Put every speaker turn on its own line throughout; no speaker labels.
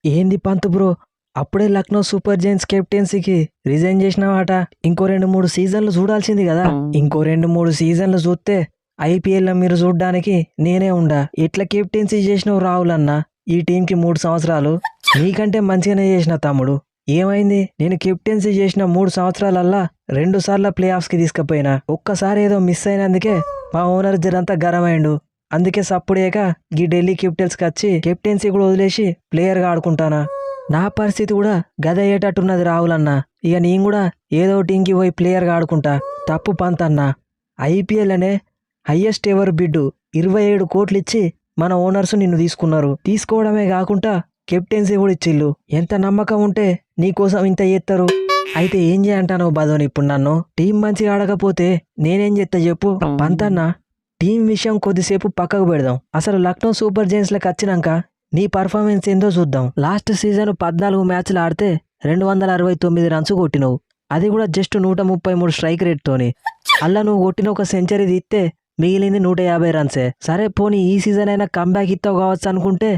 ఏంది పంత్ బ్రో, అప్పుడే Lucknow super Giants కెప్టెన్సీకి resign చేసినావాట. ఇంకో 2-3 సీజన్లు చూడాల్సింది కదా. ఇంకో 2-3 సీజన్లు చూస్తే ఐపీఎల్ మీరు చూడ్డానికి నేనే ఉండా. ఎట్లా కెప్టెన్సీ చేసినావు రాహుల్ అన్న ఈ టీంకి 3 సంవత్సరాలు? నీకంటే మంచిగానే చేసిన తమ్ముడు. ఏమైంది, నేను కెప్టెన్సీ చేసిన 3 సంవత్సరాలల్లా 2 సార్లు ప్లే ఆఫ్స్ కి తీసుకుపోయినా. ఒక్కసారి ఏదో మిస్ అయినందుకే మా ఓనర్ జరంతా గరమైండు. అందుకే సప్పుడేక ఈ ఢిల్లీ క్యాపిటల్స్కి వచ్చి కెప్టెన్సీ కూడా వదిలేసి ప్లేయర్గా ఆడుకుంటానా. నా పరిస్థితి కూడా గద అయ్యేటట్టున్నది రాహుల్ అన్న. ఇక నేను కూడా ఏదో టీంకి పోయి ప్లేయర్గా ఆడుకుంటా. తప్పు పంత్ అన్న. ఐపీఎల్ అనే హయ్యెస్ట్ ఎవర్ బిడ్డు 27 కోట్లు ఇచ్చి మన ఓనర్స్ నిన్ను తీసుకున్నారు. తీసుకోవడమే కాకుండా కెప్టెన్సీ కూడా ఇచ్చిళ్ళు. ఎంత నమ్మకం ఉంటే నీకోసం ఇంత చేస్తారు. అయితే ఏం చేయంటానో బదోని ఇప్పుడు నన్ను. టీం మంచిగా ఆడకపోతే నేనేం చేస్తా చెప్పు పంత్ అన్న. టీం విషయం కొద్దిసేపు పక్కకు పెడదాం. అసలు లక్నో సూపర్ జైంట్స్లకు వచ్చినాక నీ పర్ఫార్మెన్స్ ఏందో చూద్దాం. లాస్ట్ సీజన్ 14 మ్యాచ్లు ఆడితే 269 రన్స్ కొట్టినవు. అది కూడా జస్ట్ 133 స్ట్రైక్ రేట్తోని. అలా నువ్వు కొట్టిన ఒక సెంచరీ తీస్తే మిగిలింది 150 రన్సే. సరే పోనీ ఈ సీజన్ అయినా కంబ్యాక్ ఇస్తావు కావచ్చు అనుకుంటే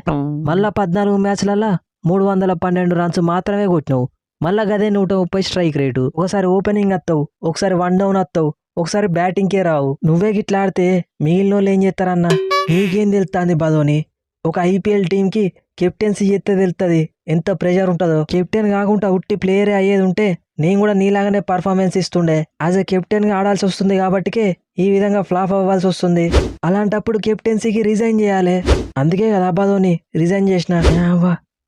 మళ్ళా 14 మ్యాచ్లల్లా 312 రన్స్ మాత్రమే కొట్టినవు. మళ్ళా గదే 130 స్ట్రైక్ రేటు. ఒకసారి ఓపెనింగ్ వస్తావు, ఒకసారి వన్ డౌన్ వస్తావు, ఒకసారి బ్యాటింగ్కే రావు. నువ్వే గిట్లా ఆడితే మిగిలిన వాళ్ళు ఏం చేస్తారన్నా? నీకేం తెలుస్తుంది బదోని? ఒక ఐపీఎల్ టీంకి కెప్టెన్సీ చేస్తే తెలుస్తుంది ఎంత ప్రెషర్ ఉంటుందో. కెప్టెన్ కాకుండా ఉట్టి ప్లేయరే అయ్యేది ఉంటే నేను కూడా నీలాగానే పర్ఫార్మెన్స్ ఇస్తుండే. యాజ్ ఎ కెప్టెన్గా ఆడాల్సి వస్తుంది కాబట్టికే ఈ విధంగా ఫ్లాప్ అవ్వాల్సి వస్తుంది. అలాంటప్పుడు కెప్టెన్సీకి రిజైన్ చేయాలి. అందుకే కదా బదోని రిజైన్ చేసిన.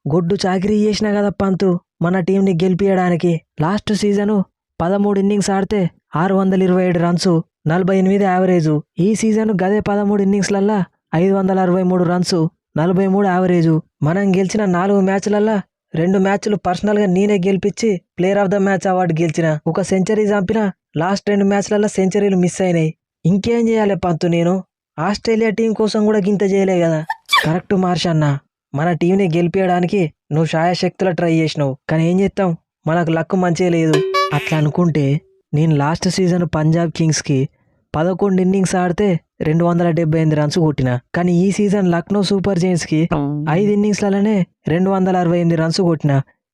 గొడ్డు చాకరీ చేసినా కదా పంతు మన టీంని గెలిపియడానికి. లాస్ట్ సీజను 13 ఇన్నింగ్స్ ఆడితే 627 రన్స్, 48 యావరేజు. ఈ సీజన్ గదే 13 ఇన్నింగ్స్లల్లా 563 రన్స్, 43 యావరేజు. మనం గెలిచిన 4 మ్యాచ్లల్లా 2 మ్యాచ్లు పర్సనల్గా నేనే గెలిపించి player of the match award గెలిచిన. ఒక సెంచరీ చంపిన. లాస్ట్ 2 మ్యాచ్లల్లా సెంచరీలు మిస్ అయినాయి. ఇంకేం చేయాలి పంతు నేను? ఆస్ట్రేలియా టీం కోసం కూడా గింత చేయలే కదా. కరెక్ట్ మార్షన్న, మన టీంని గెలిపించడానికి నువ్వు శాయశక్తులా ట్రై చేసినావు. కానీ ఏం చేస్తాం, మనకు లక్ మంచిగా లేదు. అట్లా అనుకుంటే నేను లాస్ట్ సీజన్ పంజాబ్ కింగ్స్కి 11 ఇన్నింగ్స్ ఆడితే 278 రన్స్ కొట్టిన. కానీ ఈ సీజన్ లక్నో సూపర్ జైంట్స్కి 5 ఇన్నింగ్స్లలోనే 268 రన్స్ కొట్టిన,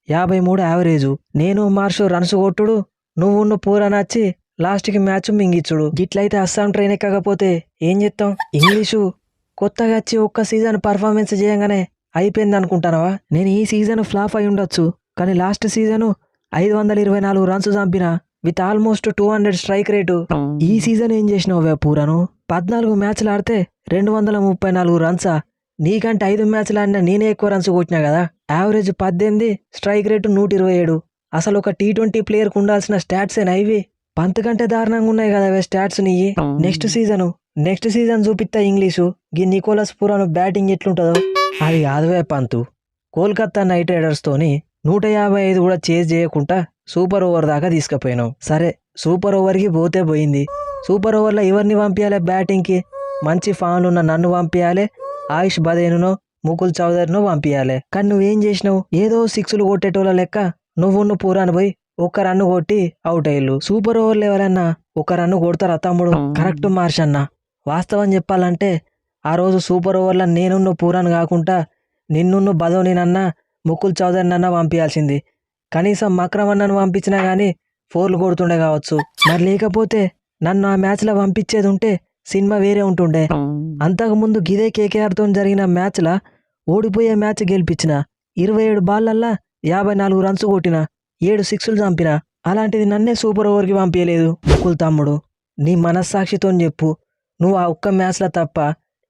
53 యావరేజు. నేను మార్షు రన్స్ కొట్టుడు, నువ్వు పూర నచ్చి లాస్ట్కి మ్యాచ్ మింగిచ్చుడు. గిట్లయితే అస్సాం ట్రైన్ ఎక్కకపోతే ఏం చేస్తాం? ఇంగ్లీషు కొత్తగా వచ్చి ఒక్క సీజన్ పర్ఫార్మెన్స్ చేయగానే అయిపోయింది అనుకుంటానవా? నేను ఈ సీజన్ ఫ్లాప్ అయి ఉండొచ్చు, కానీ లాస్ట్ సీజను 524 రన్స్ చంపిన విత్ ఆల్మోస్ట్ 200 స్ట్రైక్ రేటు. ఈ సీజన్ ఏం చేసినావు పూరను? 14 మ్యాచ్లు ఆడితే 234 రన్సా? నీకంటే 5 మ్యాచ్లు ఆడినా నేనే ఎక్కువ రన్స్ కొట్టినా కదా. Average 18, strike rate 127. అసలు ఒక T20 ప్లేయర్కి ఉండాల్సిన స్టాట్సేనా ఇవి? పంత్ కంటే దారుణంగా ఉన్నాయి కదా స్టాట్స్ నీ. నెక్స్ట్ సీజన్ చూపిస్తా ఇంగ్లీషు గీ నికోలస్ పూరాను బ్యాటింగ్ ఎట్లుంటుందో. అది కాదువే పంతు, కోల్కతా నైట్ రైడర్స్ తోని 155 కూడా చేజ్ చేయకుండా సూపర్ ఓవర్ దాకా తీసుకుపోయినావు. సరే సూపర్ ఓవర్కి పోతే పోయింది. సూపర్ ఓవర్లో ఎవరిని పంపించాలి బ్యాటింగ్కి? మంచి ఫామ్లు ఉన్న నన్ను పంపించాలి, ఆయుష్ బదేనునో ముకుల్ చౌదరినో పంపించాలి. కానీ నువ్వేం చేసినావు? ఏదో 6లు కొట్టేటోళ్ళ లెక్క నువ్వు పూరాను పోయి ఒక్క రన్ను కొట్టి అవుట్ అయ్యలు. సూపర్ ఓవర్లు ఎవరన్నా ఒక రన్ను కొడతారా తమ్ముడు? కరెక్ట్ మార్షన్న. వాస్తవం చెప్పాలంటే ఆ రోజు సూపర్ ఓవర్లో నేనున్న పూరాను కాకుండా నిన్ను బదోనినన్నా ముకుల్ చౌదరినన్నా పంపించాల్సింది. కనీసం మక్రమన్నను పంపించినా కానీ 4లు కొడుతుండే కావచ్చు. మరి లేకపోతే నన్ను ఆ మ్యాచ్లో పంపించేది ఉంటే సినిమా వేరే ఉంటుండే. అంతకుముందు గిదే కేకేఆర్తో జరిగిన మ్యాచ్లా ఓడిపోయే మ్యాచ్ గెలిపించిన. 27 బాల్లల్లా 54 రన్స్ కొట్టిన, 7 6లు చంపిన. అలాంటిది నన్నే సూపర్ ఓవర్కి పంపించలేదు. ముకుల్ తమ్ముడు, నీ మనస్సాక్షితో చెప్పు, నువ్వు ఆ ఒక్క మ్యాచ్లో తప్ప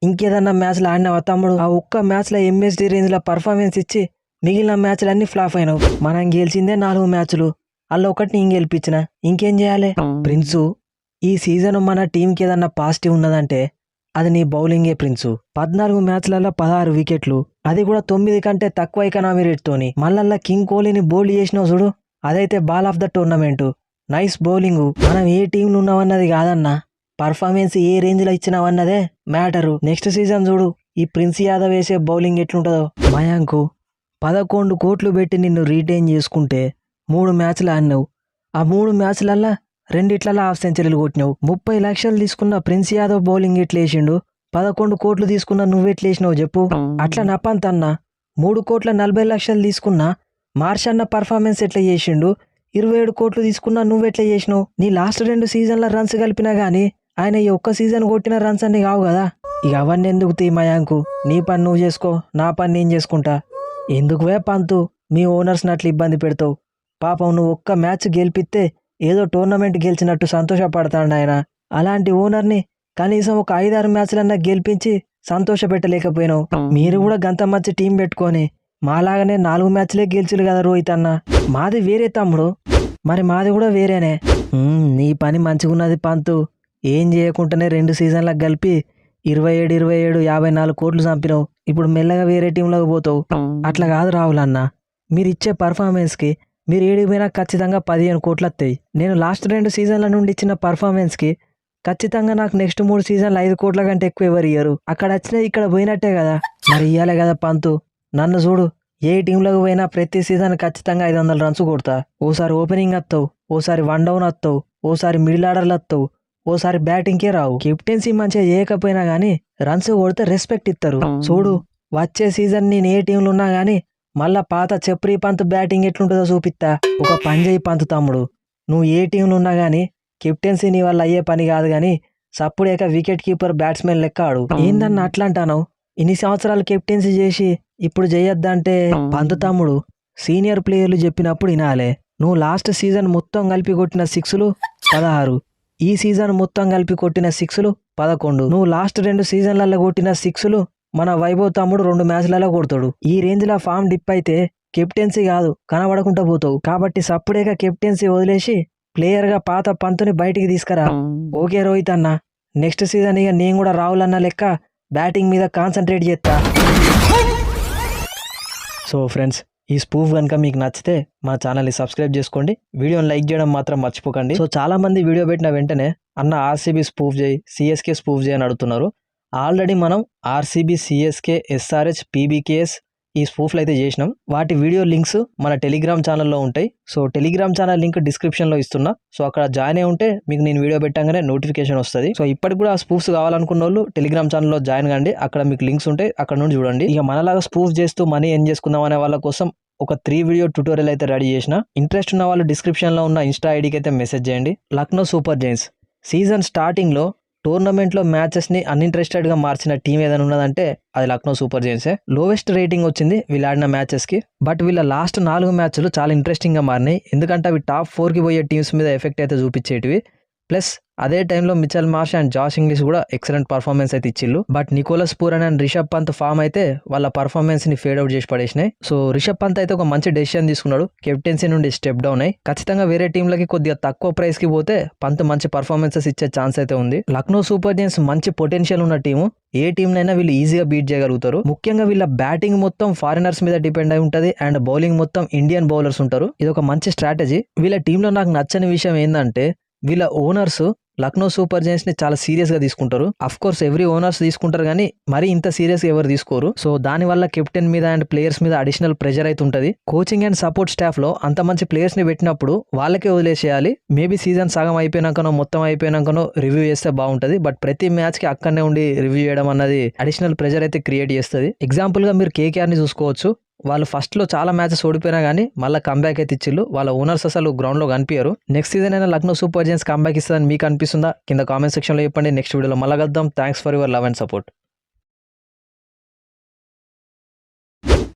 ఇంకేదన్నా మ్యాచ్లో ఆడినావా తమ్ముడు? ఆ ఒక్క మ్యాచ్లో ఎంఎస్డి రేంజ్లో పర్ఫార్మెన్స్ ఇచ్చి మిగిలిన మ్యాచ్లు అన్ని ఫ్లాప్ అయినావు. మనం గెలిచిందే 4 మ్యాచ్లు, అలా ఒకటి నేను గెలిపించిన. ఇంకేం చేయాలి? ప్రిన్సు, ఈ సీజన్ మన టీంకి ఏదన్నా పాజిటివ్ ఉన్నదంటే అది నీ బౌలింగే ప్రిన్సు. 14 మ్యాచ్లలో 16 వికెట్లు, అది కూడా 9 కంటే తక్కువ ఎకనామీ రేట్తోని. మళ్ళల్లా కింగ్ కోహ్లీని బౌల్డ్ చేసినావు చూడు, అదైతే ball of the tournament. Nice bowling. మనం ఏ టీంలో ఉన్నామన్నది కాదన్నా, పర్ఫార్మెన్స్ ఏ రేంజ్లో ఇచ్చినావన్నదే మ్యాటరు. నెక్స్ట్ సీజన్ చూడు ఈ ప్రిన్స్ యాదవ్ వేసే బౌలింగ్ ఎట్లుంటుందో. మయాంకు 11 కోట్లు పెట్టి నిన్ను రీటైన్ చేసుకుంటే 3 మ్యాచ్లు ఆడినావు. ఆ 3 మ్యాచ్లల్లా 2 హాఫ్ సెంచరీలు కొట్టినావు. 30 లక్షలు తీసుకున్న ప్రిన్స్ యాదవ్ బౌలింగ్ ఎట్లేసిండు, 11 కోట్లు తీసుకున్న నువ్వెట్లేసినావు చెప్పు. అట్లా నప్పంతన్నా 3,40,00,000 తీసుకున్నా మార్షన్న పర్ఫార్మెన్స్ ఎట్లా చేసిండు, 27 కోట్లు తీసుకున్నా నువ్వెట్లా చేసినావు? నీ లాస్ట్ 2 సీజన్ల రన్స్ కలిపినా గానీ ఆయన ఈ ఒక్క సీజన్ కొట్టిన రన్స్ అన్ని కావు కదా. ఇక అవన్నీ ఎందుకు తీ మయాంకు, నీ పని నువ్వు చేసుకో, నా పని నేను చేసుకుంటా. ఎందుకువే పంతు మీ ఓనర్స్ని అట్లా ఇబ్బంది పెడతావు? పాపం నువ్వు ఒక్క మ్యాచ్ గెలిపిస్తే ఏదో టోర్నమెంట్ గెలిచినట్టు సంతోషపడతాడు ఆయన. అలాంటి ఓనర్ని కనీసం ఒక 5-6 మ్యాచ్లన్నా గెలిపించి సంతోషపెట్టలేకపోయినావు. మీరు కూడా గంత మంచి టీం పెట్టుకొని మాలాగానే 4 మ్యాచ్లే గెలిచిరు కదా రోహిత్ అన్న. మాది వేరే తమ్ముడు, మరి మాది కూడా వేరేనే. నీ పని మంచిగున్నది పంతు. ఏం చేయకుండానే 2 సీజన్లకు కలిపి 27 54 కోట్లు చంపినావు. ఇప్పుడు మెల్లగా వేరే టీంలోకి పోతావు. అట్లా కాదు రాహుల్ అన్న, మీరు ఇచ్చే పర్ఫార్మెన్స్కి మీరు ఏడిపోయినా ఖచ్చితంగా 15 కోట్లు వస్తాయి. నేను లాస్ట్ 2 సీజన్ల నుండి ఇచ్చిన పర్ఫార్మెన్స్కి ఖచ్చితంగా నాకు నెక్స్ట్ 3 సీజన్లు 5 కోట్ల కంటే ఎక్కువ ఎవరు ఇయ్యరు. అక్కడ వచ్చినా ఇక్కడ పోయినట్టే కదా, మరి ఇయ్యాలే కదా పంతు. నన్ను చూడు, ఏ టీంలోకి పోయినా ప్రతి సీజన్ ఖచ్చితంగా 500 రన్స్ కొడతా. ఓసారి ఓపెనింగ్ వస్తావు, ఓసారి 1 డౌన్ వస్తావు, ఓసారి మిడిల్ ఆర్డర్లు వస్తావు, ఓసారి బ్యాటింగ్కే రావు. కెప్టెన్సీ మంచిగా చేయకపోయినా గానీ రన్స్ కొడితే రెస్పెక్ట్ ఇస్తారు. చూడు, వచ్చే సీజన్ నేను ఏ టీంలో ఉన్నా గానీ మళ్ళా పాత చెప్రీ పంత్ బ్యాటింగ్ ఎట్లుంటుందో చూపిస్తా. ఒక పని చేయి పంతు తమ్ముడు, నువ్వు ఏ టీంలో ఉన్నా గానీ కెప్టెన్సీ నీ వల్ల అయ్యే పని కాదు గానీ సప్పుడేక వికెట్ కీపర్ బ్యాట్స్మెన్ లెక్క ఆడు. ఏందన్నా అట్లా అంటాను? ఇన్ని సంవత్సరాలు కెప్టెన్సీ చేసి ఇప్పుడు చేయొద్దంటే? పంతు తమ్ముడు, సీనియర్ ప్లేయర్లు చెప్పినప్పుడు వినాలే. నువ్వు లాస్ట్ సీజన్ మొత్తం కలిపి కొట్టిన 6లు 16, ఈ సీజన్ మొత్తం కలిపి కొట్టిన 6లు 11. నువ్వు లాస్ట్ 2 సీజన్లలో కొట్టిన 6లు మన వైభవ్ తమ్ముడు 2 మ్యాచ్లలో కొడతాడు. ఈ రేంజ్లో ఫామ్ డిప్ అయితే కెప్టెన్సీ కాదు కనబడకుండా పోతావు. కాబట్టి సప్పుడేగా కెప్టెన్సీ వదిలేసి ప్లేయర్గా పాత పంతుని బయటికి తీసుకురా. ఓకే రోహిత్ అన్న, నెక్స్ట్ సీజన్ ఇక నేను కూడా రాహుల్ అన్న లెక్క బ్యాటింగ్ మీద కాన్సన్ట్రేట్ చేస్తా. సో ఫ్రెండ్స్, ఈ స్పూఫ్ కనుక మీకు నచ్చితే మా ఛానల్ని సబ్స్క్రైబ్ చేసుకోండి, వీడియోని లైక్ చేయడం మాత్రం మర్చిపోకండి. సో చాలా మంది వీడియో పెట్టిన వెంటనే అన్న ఆర్సీబీ స్పూఫ్ చేయి, సిఎస్కే స్పూఫ్ చేయి అని అడుగుతున్నారు. ఆల్రెడీ మనం ఆర్సీబీ, సిఎస్కే, ఎస్ఆర్హెచ్, పీబీకేఎస్ ఈ స్పూఫ్లు అయితే చేసినాం. వాటి వీడియో లింక్స్ మన టెలిగ్రామ్ ఛానల్లో ఉంటాయి. సో టెలిగ్రామ్ ఛానల్ లింక్ డిస్క్రిప్షన్లో ఇస్తున్నా. సో అక్కడ జాయిన్ అయి ఉంటే మీకు నేను వీడియో పెట్టగానే నోటిఫికేషన్ వస్తుంది. సో ఇప్పటికి కూడా ఆ స్పూఫ్స్ కావాలనుకున్న వాళ్ళు టెలిగ్రామ్ ఛానల్లో జాయిన్ కండి, అక్కడ మీకు లింక్స్ ఉంటాయి, అక్కడ నుండి చూడండి. ఇక మనలాగా స్పూఫ్ చేస్తూ మనీ ఎర్న్ చేసుకుందాం అనే వాళ్ళ కోసం ఒక 3 వీడియో ట్యూటోరియల్ అయితే రెడీ చేసిన. ఇంట్రెస్ట్ ఉన్న వాళ్ళు డిస్క్రిప్షన్లో ఉన్న ఇన్స్టా ఐడికి అయితే మెసేజ్ చేయండి. లక్నో సూపర్ జైంట్స్ సీజన్ స్టార్టింగ్లో టోర్నమెంట్లో మ్యాచెస్ని అన్ఇంట్రెస్టెడ్గా మార్చిన టీం ఏదైనా ఉన్నదంటే అది లక్నో సూపర్ జైంట్సే. లోవెస్ట్ రేటింగ్ వచ్చింది వీళ్ళు ఆడిన మ్యాచెస్కి. బట్ వీళ్ళ లాస్ట్ 4 మ్యాచ్లు చాలా ఇంట్రెస్టింగ్గా మారినాయి, ఎందుకంటే అవి టాప్ 4కి పోయే టీమ్స్ మీద ఎఫెక్ట్ అయితే చూపించేటివి. ప్లస్ అదే టైంలో Mitchell Marsh and Josh Inglis కూడా ఎక్సలెంట్ పర్ఫార్మెన్స్ అయితే ఇచ్చిళ్ళు. But Nicholas Pooran and Rishabh Pant form అయితే వాళ్ళ పర్ఫార్మెన్స్ ని ఫేడ్ అవుట్ చేసి పడేసినాయి. సో రిషబ్ పంత్ అయితే ఒక మంచి డెసిషన్ తీసుకున్నాడు, కెప్టెన్సీ నుండి స్టెప్ డౌన్ అయ్యి. ఖచ్చితంగా వేరే టీంలకి కొద్దిగా తక్కువ ప్రైస్ కి పోతే పంత్ మంచి పర్ఫార్మెన్సెస్ ఇచ్చే ఛాన్స్ అయితే ఉంది. లక్నో సూపర్ జైంట్స్ మంచి పొటెన్షియల్ ఉన్న టీము, ఏ టీంనైనా వీళ్ళు ఈజీగా బీట్ చేయగలుగుతారు. ముఖ్యంగా వీళ్ళ బ్యాటింగ్ మొత్తం ఫారినర్స్ మీద డిపెండ్ అయి ఉంటుంది అండ్ బౌలింగ్ మొత్తం ఇండియన్ బౌలర్స్ ఉంటారు. ఇది ఒక మంచి స్ట్రాటజీ. వీళ్ళ టీంలో నాకు నచ్చని విషయం ఏంటంటే వీళ్ళ ఓనర్స్ లక్నో సూపర్ జైంట్స్ ని చాలా సీరియస్ గా తీసుకుంటారు. అఫ్ కోర్స్ ఎవ్రీ ఓనర్స్ తీసుకుంటారు కానీ మరి ఇంత సీరియస్ గా ఎవరు తీసుకోరు. సో దాని వల్ల కెప్టెన్ మీద అండ్ ప్లేయర్స్ మీద అడిషనల్ ప్రెషర్ అయితే ఉంటుంది. కోచింగ్ అండ్ సపోర్ట్ స్టాఫ్ లో అంత మంచి ప్లేయర్స్ ని పెట్టినప్పుడు వాళ్ళకే వదిలేసేయాలి. మేబీ సీజన్ సగం అయిపోయినాకనో మొత్తం అయిపోయినాకనో రివ్యూ చేస్తే బాగుంటది. బట్ ప్రతి మ్యాచ్ కి అక్కడనే ఉండి రివ్యూ చేయడం అన్నది అడిషనల్ ప్రెషర్ అయితే క్రియేట్ చేస్తుంది. ఎగ్జాంపుల్ గా మీరు కేకేఆర్ ని చూసుకోవచ్చు. వాళ్ళు ఫస్ట్లో చాలా మ్యాచెస్ ఓడిపోయినా కానీ మళ్ళీ కంబ్యాక్ అయితే ఇచ్చిళ్ళు. వాళ్ళ ఓనర్స్ అసలు గ్రౌండ్లో కనిపించారు. నెక్స్ట్ సీజన్ అయినా లక్నో సూపర్ జైంట్స్ కంబ్యాక్ ఇస్తుందని మీకు అనిపిస్తుందా? కింద కామెంట్ సెక్షన్లో చెప్పండి. నెక్స్ట్ వీడియోలో మళ్ళీ కలుద్దాం. Thanks for your love and support.